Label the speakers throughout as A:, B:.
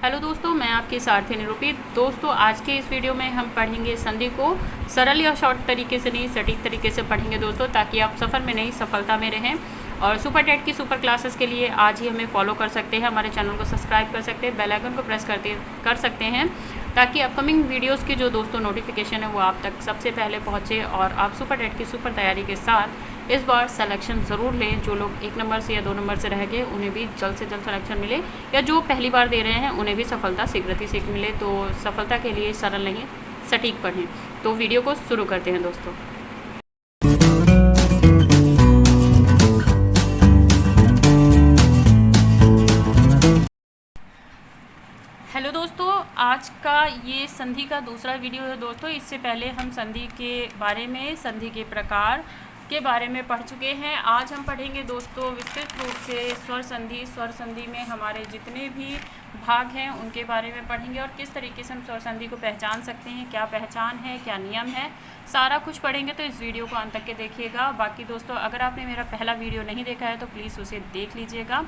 A: Hello दोस्तों, मैं आपकी सारथी निरूपी। दोस्तों, आज के इस वीडियो में हम पढ़ेंगे संधि को सरल या शॉर्ट तरीके से नहीं, सटीक तरीके से पढ़ेंगे दोस्तों, ताकि आप सफ़र में नहीं सफलता में रहें। और सुपर टेट की सुपर क्लासेस के लिए आज ही हमें फॉलो कर सकते हैं, हमारे चैनल को सब्सक्राइब कर सकते हैं, बेल आइकन को प्रेस कर सकते हैं, ताकि अपकमिंग वीडियोज़ की जो दोस्तों नोटिफिकेशन है वो आप तक सबसे पहले पहुँचे और आप सुपर टेट की सुपर तैयारी के साथ इस बार सिलेक्शन ज़रूर लें। जो लोग 1 नंबर से या 2 नंबर से रह गए उन्हें भी जल्द से जल्द सिलेक्शन मिले, या जो पहली बार दे रहे हैं उन्हें भी सफलता शीघ्र मिले। तो सफलता के लिए सरल नहीं, सटीक पढ़ें। तो वीडियो को शुरू करते हैं दोस्तों। हेलो दोस्तों, आज का ये संधि का दूसरा वीडियो है दोस्तों। इससे पहले हम संधि के बारे में, संधि के प्रकार के बारे में पढ़ चुके हैं। आज हम पढ़ेंगे दोस्तों विस्तृत रूप से स्वर संधि। स्वर संधि में हमारे जितने भी भाग हैं उनके बारे में पढ़ेंगे और किस तरीके से हम स्वर संधि को पहचान सकते हैं, क्या पहचान है, क्या नियम है, सारा कुछ पढ़ेंगे। तो इस वीडियो को अंत तक के देखिएगा। बाकी दोस्तों, अगर आपने मेरा पहला वीडियो नहीं देखा है तो प्लीज़ उसे देख लीजिएगा।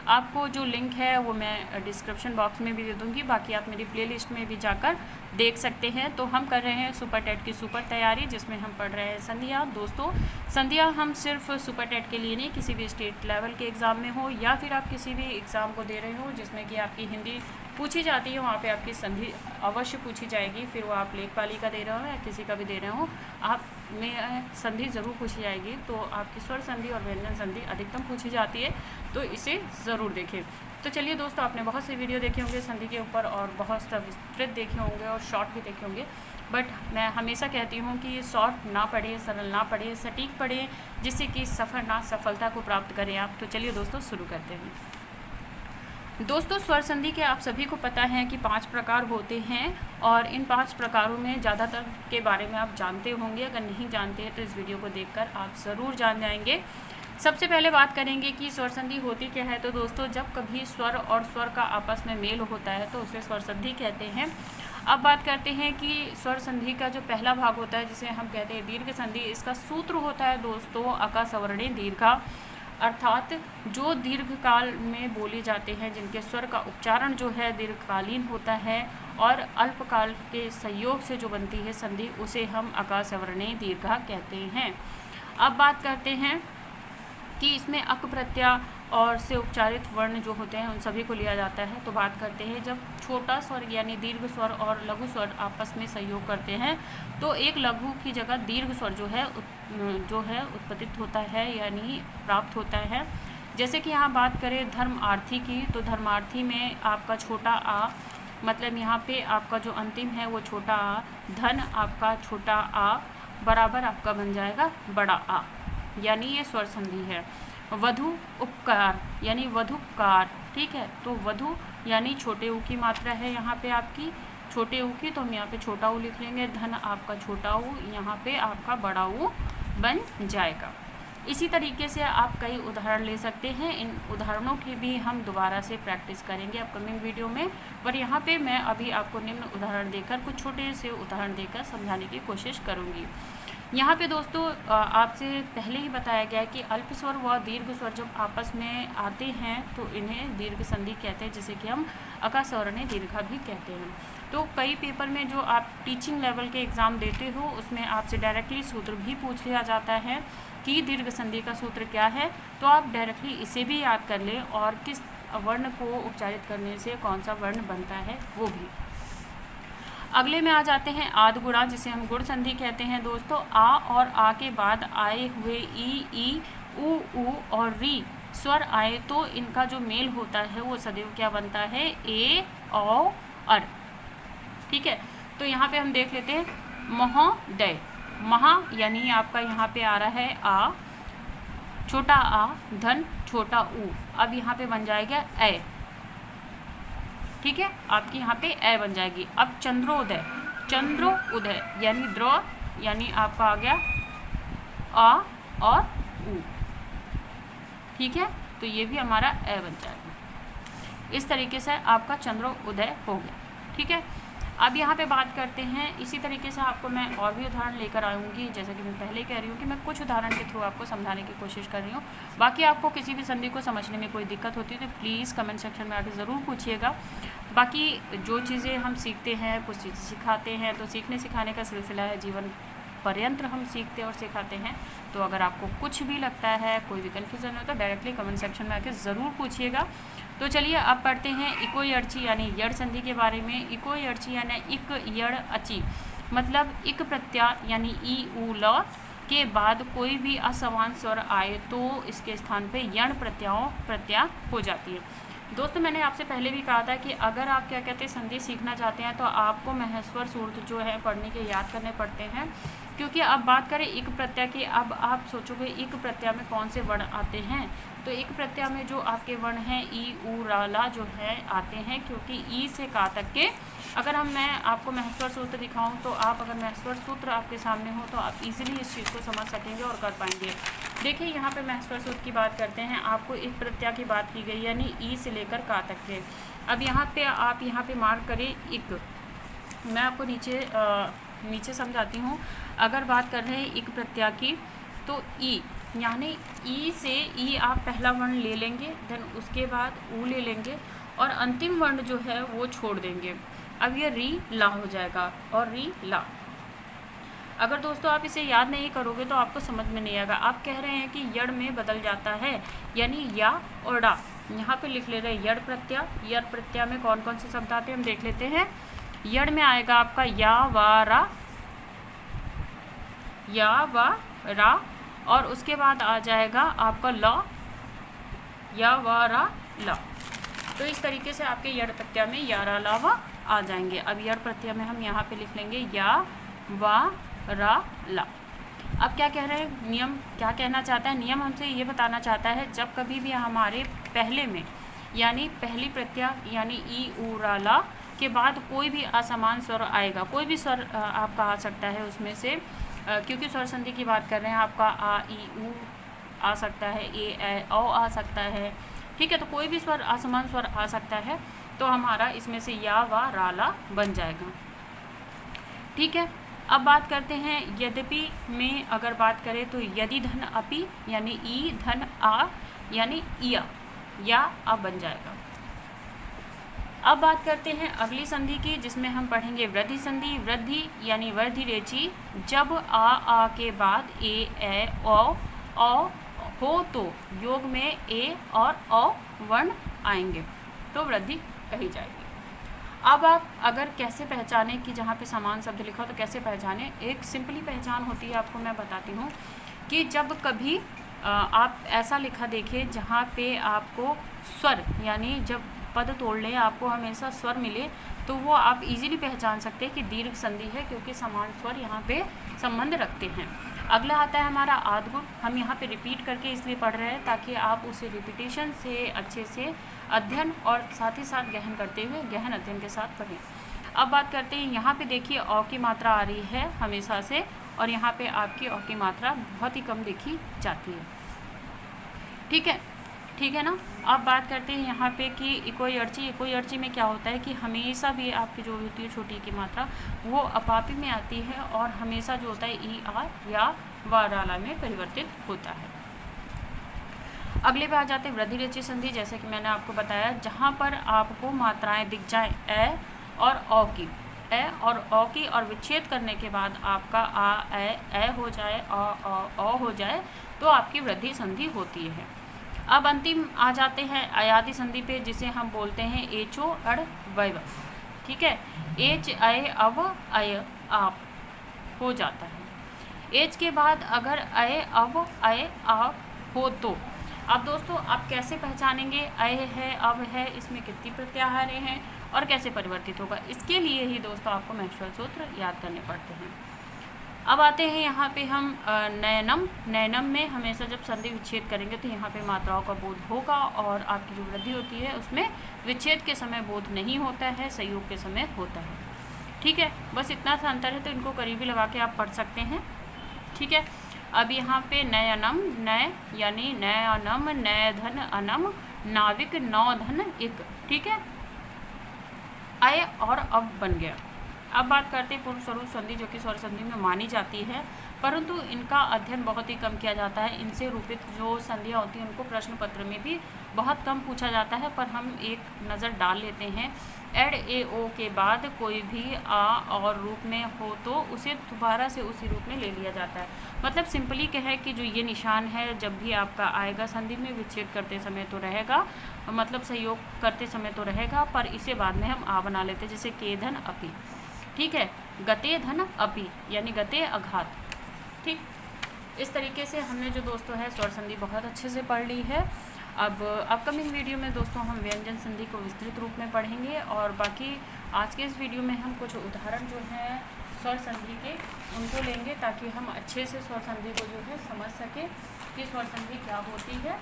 A: आपको जो लिंक है वो मैं डिस्क्रिप्शन बॉक्स में भी दे दूँगी, बाकी आप मेरी प्लेलिस्ट में भी जाकर देख सकते हैं। तो हम कर रहे हैं सुपर टेट की सुपर तैयारी, जिसमें हम पढ़ रहे हैं संधियाँ। दोस्तों, संधियाँ हम सिर्फ सुपर टेट के लिए नहीं, किसी भी स्टेट लेवल के एग्ज़ाम में हो या फिर आप किसी भी एग्ज़ाम को दे रहे हो जिसमें कि आपकी हिंदी पूछी जाती है, वहाँ पे आपकी संधि अवश्य पूछी जाएगी। फिर वो आप लेखपाली का दे रहे हो या किसी का भी दे रहे हो, आप में संधि ज़रूर पूछी जाएगी। तो आपकी स्वर संधि और व्यंजन संधि अधिकतम पूछी जाती है, तो इसे ज़रूर देखें। तो चलिए दोस्तों, आपने बहुत से वीडियो देखे होंगे संधि के ऊपर और बहुत सा विस्तृत देखे होंगे और शॉर्ट भी देखे होंगे, बट मैं हमेशा कहती हूँ कि शॉर्ट ना पढ़ें, सरल ना पढ़ें, सटीक पढ़ें, जिससे कि सफलता को प्राप्त करें आप। तो चलिए दोस्तों, शुरू करते हैं। दोस्तों, स्वर संधि के आप सभी को पता है कि 5 प्रकार होते हैं और इन 5 प्रकारों में ज़्यादातर के बारे में आप जानते होंगे। अगर नहीं जानते हैं तो इस वीडियो को देखकर आप ज़रूर जान जाएंगे। सबसे पहले बात करेंगे कि स्वर संधि होती क्या है। तो दोस्तों, जब कभी स्वर और स्वर का आपस में मेल होता है तो उसे स्वर संधि कहते हैं। अब बात करते हैं कि स्वर संधि का जो पहला भाग होता है, जिसे हम कहते हैं दीर्घ संधि, इसका सूत्र होता है दोस्तों अका सवर्णे दीर्घा, अर्थात जो दीर्घकाल में बोले जाते हैं, जिनके स्वर का उच्चारण जो है दीर्घकालीन होता है और अल्पकाल के संयोग से जो बनती है संधि, उसे हम अका सवर्णे दीर्घा कहते हैं। अब बात करते हैं कि इसमें अक प्रत्यय और से उच्चारित वर्ण जो होते हैं उन सभी को लिया जाता है। तो बात करते हैं जब छोटा स्वर यानी दीर्घ स्वर और लघु स्वर आपस में सहयोग करते हैं तो एक लघु की जगह दीर्घ स्वर जो है उत्पत्तित होता है, यानी प्राप्त होता है। जैसे कि यहाँ बात करें धर्मार्थी की, तो धर्मार्थी में आपका छोटा आ, मतलब यहाँ पे आपका जो अंतिम है वो छोटा आ, धन आपका छोटा आ बराबर आपका बन जाएगा बड़ा आ, यानी ये स्वर संधि है। वधु उपकार यानी वधुकार, ठीक है। तो वधु यानी छोटे ऊ की मात्रा है यहाँ पे आपकी, छोटे ऊ की, तो हम यहाँ पे छोटा ऊ लिख लेंगे। धन आपका छोटा ऊ, यहाँ पे आपका बड़ा ऊ बन जाएगा। इसी तरीके से आप कई उदाहरण ले सकते हैं। इन उदाहरणों की भी हम दोबारा से प्रैक्टिस करेंगे अपकमिंग वीडियो में, पर यहाँ पे मैं अभी आपको निम्न उदाहरण देकर, कुछ छोटे से उदाहरण देकर समझाने की कोशिश करूँगी। यहाँ पे दोस्तों आपसे पहले ही बताया गया है कि अल्प स्वर व दीर्घ स्वर जब आपस में आते हैं तो इन्हें दीर्घ संधि कहते हैं, जिसे कि हम अका सवर्णे दीर्घा भी कहते हैं। तो कई पेपर में जो आप टीचिंग लेवल के एग्ज़ाम देते हो उसमें आपसे डायरेक्टली सूत्र भी पूछ लिया जाता है कि दीर्घ संधि का सूत्र क्या है। तो आप डायरेक्टली इसे भी याद कर लें और किस वर्ण को उच्चारित करने से कौन सा वर्ण बनता है वो भी। अगले में आ जाते हैं आद गुणा, जिसे हम गुण संधि कहते हैं दोस्तों। आ और आ के बाद आए हुए ई, ऊ और री स्वर आए तो इनका जो मेल होता है वो सदैव क्या बनता है, ए औ अर, ठीक है। तो यहाँ पे हम देख लेते हैं महोदय, महा यानी आपका यहाँ पे आ रहा है आ, छोटा आ, धन छोटा ऊ, अब यहाँ पे बन जाएगा ए, ठीक है, आपकी यहाँ पे ए बन जाएगी। अब चंद्रोदय, चंद्रोदय यानी द्र, यानी आपका आ गया आ और ऊ, ठीक है। तो ये भी हमारा ए बन जाएगा। इस तरीके से आपका चंद्रोदय हो गया, ठीक है। अब यहाँ पे बात करते हैं, इसी तरीके से आपको मैं और भी उदाहरण लेकर आऊँगी। जैसा कि मैं पहले कह रही हूँ कि मैं कुछ उदाहरण के थ्रू आपको समझाने की कोशिश कर रही हूँ। बाकी आपको किसी भी संधि को समझने में कोई दिक्कत होती है तो प्लीज़ कमेंट सेक्शन में आके ज़रूर पूछिएगा। बाकी जो चीज़ें हम सीखते हैं कुछ चीज़ें सिखाते हैं, तो सीखने सिखाने का सिलसिला है, जीवन पर्यंत हम सीखते और सिखाते हैं। तो अगर आपको कुछ भी लगता है, कोई भी कन्फ्यूज़न हो तो डायरेक्टली कमेंट सेक्शन में आके ज़रूर पूछिएगा। तो चलिए अब पढ़ते हैं इको यर्ची यानी यड़ संधि के बारे में। इको यर्ची यानी इक यड़ अची, मतलब इक प्रत्यय यानी ई उ ल के बाद कोई भी असमान स्वर आए तो इसके स्थान पे यण प्रत्यय हो जाती है। दोस्तों मैंने आपसे पहले भी कहा था कि अगर आप क्या कहते हैं संधि सीखना चाहते हैं तो आपको महस्वर सूत्र जो है पढ़ने के याद करने पड़ते हैं। क्योंकि अब बात करें इक प्रत्यय की, अब आप सोचोगे इक प्रत्यय में कौन से वर्ण आते हैं, तो इक प्रत्यय में जो आपके वर्ण हैं ई उ रा ला जो है आते हैं, क्योंकि ई से का तक के अगर मैं आपको महस्वर सूत्र दिखाऊं तो आप अगर महस्वर सूत्र आपके सामने हो तो आप इजीली इस चीज़ को समझ सकेंगे और कर पाएंगे। देखिए यहाँ पे महस्वर सूत्र की बात करते हैं, आपको एक प्रत्यय की बात की गई यानी ई से लेकर का तक के। अब यहाँ पे आप यहाँ पे मार्क करें इक, मैं आपको नीचे समझाती हूँ। अगर बात कर रहे हैं इक प्रत्यय की तो ई यानी ई से ई आप पहला वर्ण ले लेंगे, देन उसके बाद ऊ ले लेंगे और अंतिम वर्ण जो है वो छोड़ देंगे। अब ये री ला हो जाएगा और री ला। अगर दोस्तों आप इसे याद नहीं करोगे तो आपको समझ में नहीं आएगा। आप कह रहे हैं कि यड़ में बदल जाता है यानी या और डा, यहाँ पे लिख ले रहे हैं यड़ प्रत्यय। यड़ प्रत्यय में कौन कौन से शब्द आते हैं हम देख लेते हैं। यड़ में आएगा आपका या व रा और उसके बाद आ जाएगा आपका ल या व रा ला। तो इस तरीके से आपके यड़ प्रत्यय में या रा ला वा आ जाएंगे। अब यड़ प्रत्यय में हम यहाँ पे लिख लेंगे या वा रा ला। अब क्या कह रहे हैं, नियम क्या कहना चाहता है, नियम हमसे ये बताना चाहता है जब कभी भी हमारे पहले में यानी पहली प्रत्यय यानी ई उ रा ला के बाद कोई भी असमान स्वर आएगा, कोई भी स्वर आपका आ सकता है उसमें से, क्योंकि स्वर संधि की बात कर रहे हैं, आपका आ ई उ आ सकता है, ए औ आ सकता है, ठीक है। तो कोई भी स्वर असमान स्वर आ सकता है तो हमारा इसमें से या वा रा ला बन जाएगा, ठीक है। अब बात करते हैं यद्यपि में, अगर बात करें तो यदि धन अपि यानी ई धन आ यानी इया या आ बन जाएगा। अब बात करते हैं अगली संधि की जिसमें हम पढ़ेंगे वृद्धि संधि। वृद्धि यानी वर्धि रेची, जब आ के बाद ए औ हो तो योग में ए और औ वर्ण आएंगे तो वृद्धि कही जाएगी। अब आप अगर कैसे पहचाने कि जहाँ पे समान शब्द लिखा हो तो कैसे पहचाने, एक सिंपली पहचान होती है, आपको मैं बताती हूँ कि जब कभी आप ऐसा लिखा देखिए जहाँ पे आपको स्वर यानी जब पद तोड़ लें आपको हमेशा स्वर मिले तो वो आप इजीली पहचान सकते हैं कि दीर्घ संधि है, क्योंकि समान स्वर यहाँ पे संबंध रखते हैं। अगला आता है हमारा आद्गुण। हम यहाँ पे रिपीट करके इसलिए पढ़ रहे हैं ताकि आप उसे रिपीटेशन से अच्छे से अध्ययन और साथ ही साथ गहन करते हुए गहन अध्ययन के साथ पढ़ें। अब बात करते हैं, यहाँ पे देखिए औ की मात्रा आ रही है हमेशा से और यहाँ पे आपकी औ की मात्रा बहुत ही कम देखी जाती है, ठीक है ना। अब बात करते हैं यहाँ पे कि इको यर्ची में क्या होता है कि हमेशा भी आपकी जो होती है छोटी की मात्रा वो अपापी में आती है और हमेशा जो होता है ई आ या वा रा ला में परिवर्तित होता है। अगले पे आ जाते हैं वृद्धि रेची संधि। जैसे कि मैंने आपको बताया जहाँ पर आपको मात्राएं दिख जाएं ए और औ की और विच्छेद करने के बाद आपका आ ए हो जाए औ हो जाए तो आपकी वृद्धि संधि होती है। अब अंतिम आ जाते हैं अयादि संधि पे जिसे हम बोलते हैं एचो अड़ वय, ठीक है। एच अय अव अय आप हो जाता है। एच के बाद अगर अय अव अय आप हो तो अब दोस्तों आप कैसे पहचानेंगे अय है अव है इसमें कितनी प्रत्याहारें हैं और कैसे परिवर्तित होगा, इसके लिए ही दोस्तों आपको महस्वर सूत्र याद करने पड़ते हैं। अब आते हैं यहाँ पे हम नयनम में हमेशा जब संधि विच्छेद करेंगे तो यहाँ पे मात्राओं का बोध होगा और आपकी जो वृद्धि होती है उसमें विच्छेद के समय बोध नहीं होता है, संयोग के समय होता है, ठीक है। बस इतना सा अंतर है तो इनको करीबी लगा के आप पढ़ सकते हैं, ठीक है। अब यहाँ पे नयनम नय यानी नयनम नय धन अनम नाविक नौ धन इक, ठीक है। अय और अब बन गया। अब बात करते हैं पूर्व स्वरूप संधि जो कि स्वर संधि में मानी जाती है, परंतु इनका अध्ययन बहुत ही कम किया जाता है। इनसे रूपित जो संधियाँ होती हैं उनको प्रश्न पत्र में भी बहुत कम पूछा जाता है, पर हम एक नज़र डाल लेते हैं। एड ए ओ के बाद कोई भी आ और रूप में हो तो उसे दोबारा से उसी रूप में ले लिया जाता है। मतलब सिंपली क्या है कि जो ये निशान है जब भी आपका आएगा संधि में, विच्छेद करते समय तो रहेगा, मतलब सहयोग करते समय तो रहेगा, पर इसे बाद में हम आ बना लेते हैं, जैसे के धन अपि। ठीक है, गते धन अपि यानी गते अघात। ठीक, इस तरीके से हमने जो दोस्तों है स्वर संधि बहुत अच्छे से पढ़ ली है। अब अपकमिंग वीडियो में दोस्तों हम व्यंजन संधि को विस्तृत रूप में पढ़ेंगे, और बाकी आज के इस वीडियो में हम कुछ उदाहरण जो हैं स्वर संधि के उनको लेंगे, ताकि हम अच्छे से स्वर संधि को जो है समझ सकें कि स्वर संधि क्या होती है।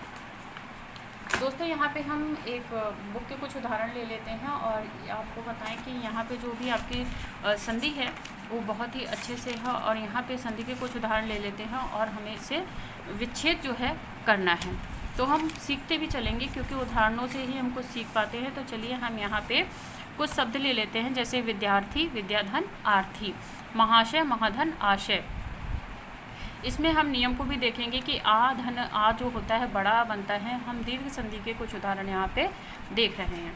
A: दोस्तों यहाँ पे हम एक बुक के कुछ उदाहरण ले लेते हैं और आपको बताएं कि यहाँ पे जो भी आपकी संधि है वो बहुत ही अच्छे से है, और यहाँ पे संधि के कुछ उदाहरण ले लेते हैं और हमें इसे विच्छेद जो है करना है। तो हम सीखते भी चलेंगे, क्योंकि उदाहरणों से ही हमको सीख पाते हैं। तो चलिए हम यहाँ पे कुछ शब्द ले लेते हैं, जैसे विद्यार्थी, विद्याधन, आर्थी, महाशय, महाधन, आशय। इसमें हम नियम को भी देखेंगे कि आ धन आ जो होता है बड़ा बनता है। हम दीर्घ संधि के कुछ उदाहरण यहाँ पे देख रहे हैं।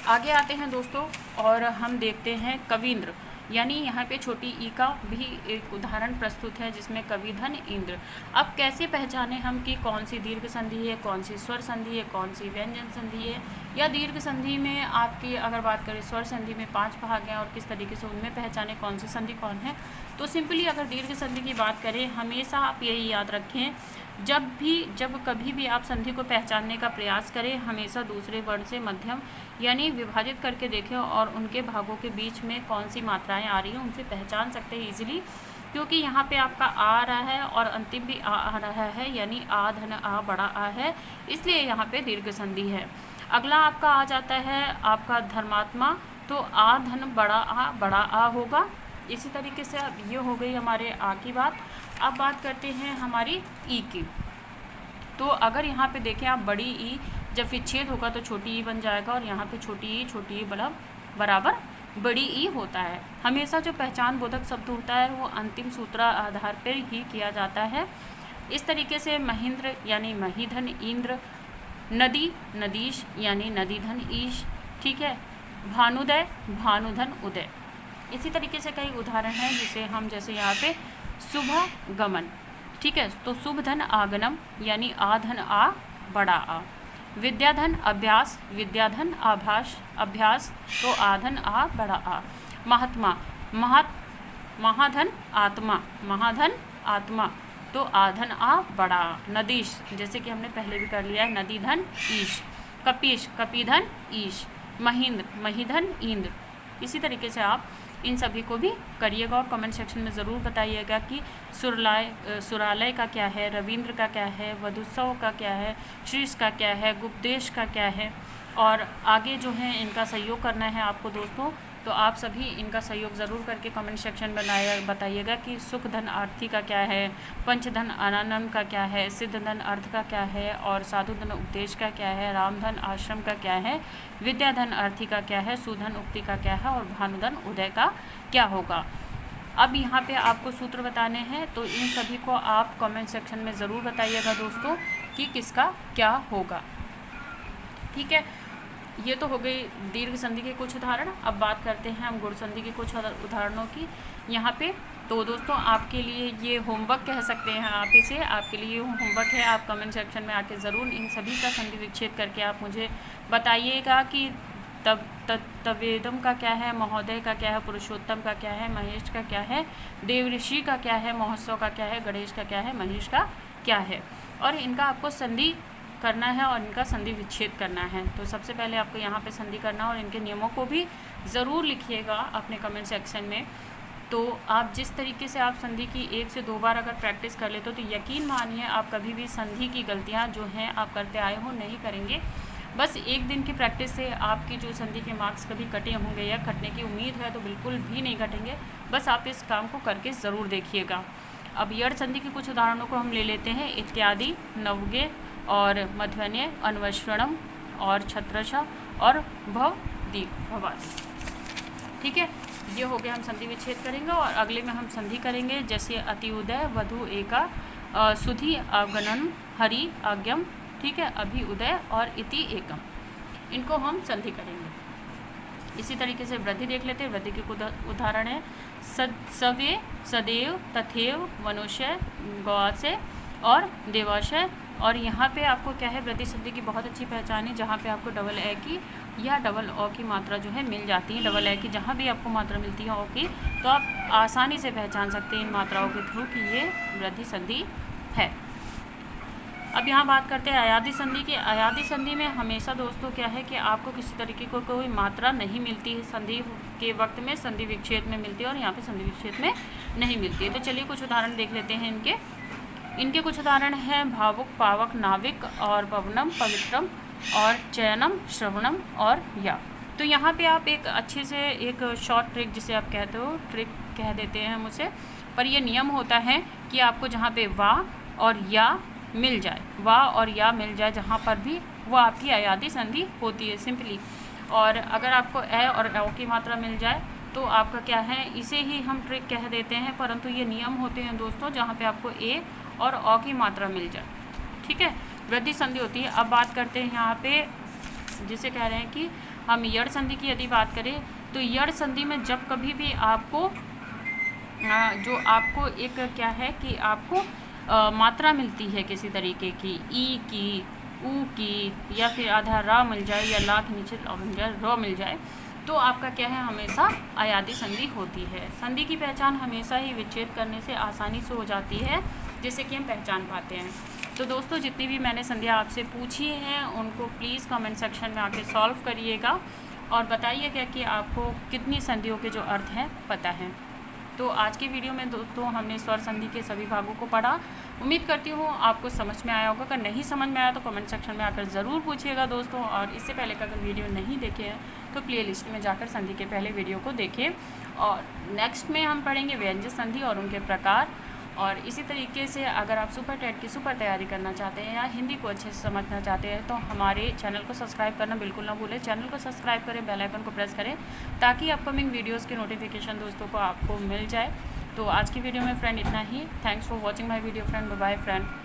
A: आगे आते हैं दोस्तों और हम देखते हैं कवींद्र, यानी यहाँ पे छोटी ई का भी एक उदाहरण प्रस्तुत है, जिसमें कविधन इंद्र। अब कैसे पहचाने हम कि कौन सी दीर्घ संधि है, कौन सी स्वर संधि है, कौन सी व्यंजन संधि है, या दीर्घ संधि में आपकी अगर बात करें स्वर संधि में 5 भाग हैं, और किस तरीके से उनमें पहचाने कौन सी संधि कौन है। तो सिंपली अगर दीर्घ संधि की बात करें, हमेशा आप यही याद रखें, जब कभी भी आप संधि को पहचानने का प्रयास करें, हमेशा दूसरे वर्ण से मध्यम यानी विभाजित करके देखें, और उनके भागों के बीच में कौन सी मात्राएं आ रही हैं उनसे पहचान सकते हैं इजीली। क्योंकि यहाँ पे आपका आ आ रहा है और अंतिम भी आ रहा है, यानी आ धन आ बड़ा आ है, इसलिए यहाँ पे दीर्घ संधि है। अगला आपका आ जाता है आपका धर्मात्मा, तो आ धन बड़ा आ होगा। इसी तरीके से अब ये हो गई हमारे आ की बात। अब बात करते हैं हमारी ई की। तो अगर यहाँ पे देखें आप, बड़ी ई जब विच्छेद होगा तो छोटी ई बन जाएगा, और यहाँ पे छोटी ई बराबर बड़ी ई होता है। हमेशा जो पहचान बोधक शब्द होता है वो अंतिम सूत्र आधार पर ही किया जाता है। इस तरीके से महेंद्र यानी महीधन इंद्र, नदी नदीश यानी नदीधन ईश। ठीक है, भानुदय भानुधन उदय। इसी तरीके से कई उदाहरण हैं जिसे हम, जैसे यहाँ पे शुभ गमन। ठीक है, तो शुभ धन आगनम यानी आ धन आ बड़ा आ। विद्याधन अभ्यास, विद्याधन आभास अभ्यास, तो आधन आ बड़ा आ। महात्मा महाधन आत्मा, महाधन आत्मा, तो आधन आ बड़ा आ। नदीश, जैसे कि हमने पहले भी कर लिया है, नदी धन ईश। कपीश कपीधन ईश। महींद्र महीधन इंद्र। इसी तरीके से आप इन सभी को भी करिएगा, और कमेंट सेक्शन में ज़रूर बताइएगा कि सुरालय का क्या है, रविंद्र का क्या है, वधुत्सव का क्या है, शीर्ष का क्या है, गुप्तेश का क्या है, और आगे जो है इनका सहयोग करना है आपको दोस्तों। तो आप सभी इनका सहयोग ज़रूर करके कमेंट सेक्शन में बताइएगा कि सुख धन आर्थी का क्या है, पंचधन अनानंद का क्या है, सिद्ध धन अर्थ का क्या है, और साधु धन उपदेश का क्या है, रामधन आश्रम का क्या है, विद्याधन अर्थी का क्या है, सुधन उक्ति का क्या है, और भानुधन उदय का क्या होगा। अब यहाँ पे आपको सूत्र बताने हैं, तो इन सभी को आप कमेंट सेक्शन में ज़रूर बताइएगा दोस्तों कि किसका क्या होगा। ठीक है, ये तो हो गई दीर्घ संधि के कुछ उदाहरण। अब बात करते हैं हम गुण संधि के कुछ उदाहरणों की यहाँ पे। तो दोस्तों आपके लिए ये होमवर्क कह सकते हैं आप इसे, आपके लिए होमवर्क है। आप कमेंट सेक्शन में आके ज़रूर इन सभी का संधि विच्छेद करके आप मुझे बताइएगा कि तवेदम का क्या है, महोदय का क्या है, पुरुषोत्तम का क्या है, महेश का क्या है, देवऋषि का क्या है, महोत्सव का क्या है, गणेश का क्या है, महेश का क्या है, और इनका आपको संधि करना है और इनका संधि विच्छेद करना है। तो सबसे पहले आपको यहाँ पे संधि करना, और इनके नियमों को भी ज़रूर लिखिएगा अपने कमेंट सेक्शन में। तो आप जिस तरीके से आप संधि की 1 से 2 बार अगर प्रैक्टिस कर लेते हो, तो यकीन मानिए आप कभी भी संधि की गलतियाँ जो हैं आप करते आए हो नहीं करेंगे। बस एक दिन की प्रैक्टिस से आपकी जो संधि के मार्क्स कभी कटे होंगे या कटने की उम्मीद है तो बिल्कुल भी नहीं कटेंगे। बस आप इस काम को करके ज़रूर देखिएगा। अब यड़ संधि के कुछ उदाहरणों को हम ले लेते हैं। इत्यादि, नवगे और मध्वन्य, अन्वश्रणम और छत्रशा और भवादि। ठीक है, ये हो गया, हम संधि विच्छेद करेंगे। और अगले में हम संधि करेंगे, जैसे अति उदय, वधु एका, सुधि आगनन, हरि आज्ञम, ठीक है, अभी उदय और इति एकम, इनको हम संधि करेंगे। इसी तरीके से वृद्धि देख लेते हैं। वृद्धि के उदाहरण है सवे, सदैव, तथैव, मनुष्य, गौसे और देवाशय। और यहाँ पे आपको क्या है, वृद्धि संधि की बहुत अच्छी पहचान है, जहाँ पे आपको डबल ए की या डबल ओ की मात्रा जो है मिल जाती है। डबल ए की जहाँ भी आपको मात्रा मिलती है ओ की, तो आप आसानी से पहचान सकते हैं इन मात्राओं के थ्रू कि ये वृद्धि संधि है। अब यहाँ बात करते हैं अयादी संधि की। अयादी संधि में हमेशा दोस्तों क्या है कि आपको किसी तरीके को कोई मात्रा नहीं मिलती है, संधि के वक्त में संधि विच्छेद में मिलती है और यहाँ पे संधि विच्छेद में नहीं मिलती है। तो चलिए कुछ उदाहरण देख लेते हैं इनके कुछ उदाहरण हैं भावुक, पावक, नाविक और पवनम, पवित्रम और चयनम, श्रवणम और या। तो यहाँ पे आप एक अच्छे से एक शॉर्ट ट्रिक जिसे आप कहते हो, ट्रिक कह देते हैं हम उसे, पर यह नियम होता है कि आपको जहाँ पे वा और या मिल जाए, वा और या मिल जाए जहाँ पर भी, वो आपकी अयादी संधि होती है सिंपली। और अगर आपको ए और ओ की मात्रा मिल जाए तो आपका क्या है, इसे ही हम ट्रिक कह देते हैं, परंतु ये नियम होते हैं दोस्तों जहाँ पे आपको ए और ओ की मात्रा मिल जाए, ठीक है, वृद्धि संधि होती है। अब बात करते हैं यहाँ पे जिसे कह रहे हैं कि हम यड़ संधि की यदि बात करें, तो यड़ संधि में जब कभी भी आपको जो आपको एक क्या है कि आपको मात्रा मिलती है किसी तरीके की, ई की, ऊ की, या फिर आधा रा मिल जाए या ला के नीचे मिल जाए, र मिल जाए, तो आपका क्या है, हमेशा अयादी संधि होती है। संधि की पहचान हमेशा ही विच्छेद करने से आसानी से हो जाती है, जिससे कि हम पहचान पाते हैं। तो दोस्तों जितनी भी मैंने संधियाँ आपसे पूछी हैं उनको प्लीज़ कमेंट सेक्शन में आके सॉल्व करिएगा और बताइएगा कि आपको कितनी संधियों के जो अर्थ हैं पता है। तो आज की वीडियो में दोस्तों हमने स्वर संधि के सभी भागों को पढ़ा। उम्मीद करती हूँ आपको समझ में आया होगा। अगर नहीं समझ में आया तो कमेंट सेक्शन में आकर ज़रूर पूछिएगा दोस्तों। और इससे पहले अगर वीडियो नहीं देखे हैं तो प्ले लिस्ट में जाकर संधि के पहले वीडियो को देखें। और नेक्स्ट में हम पढ़ेंगे व्यंजक संधि और उनके प्रकार। और इसी तरीके से अगर आप सुपर टेट की सुपर तैयारी करना चाहते हैं या हिंदी को अच्छे से समझना चाहते हैं तो हमारे चैनल को सब्सक्राइब करना बिल्कुल ना भूलें। चैनल को सब्सक्राइब करें, बेल आइकन को प्रेस करें ताकि अपकमिंग वीडियोस के नोटिफिकेशन दोस्तों को आपको मिल जाए। तो आज की वीडियो में फ्रेंड इतना ही। Thanks for watching my video friend. Bye bye friend.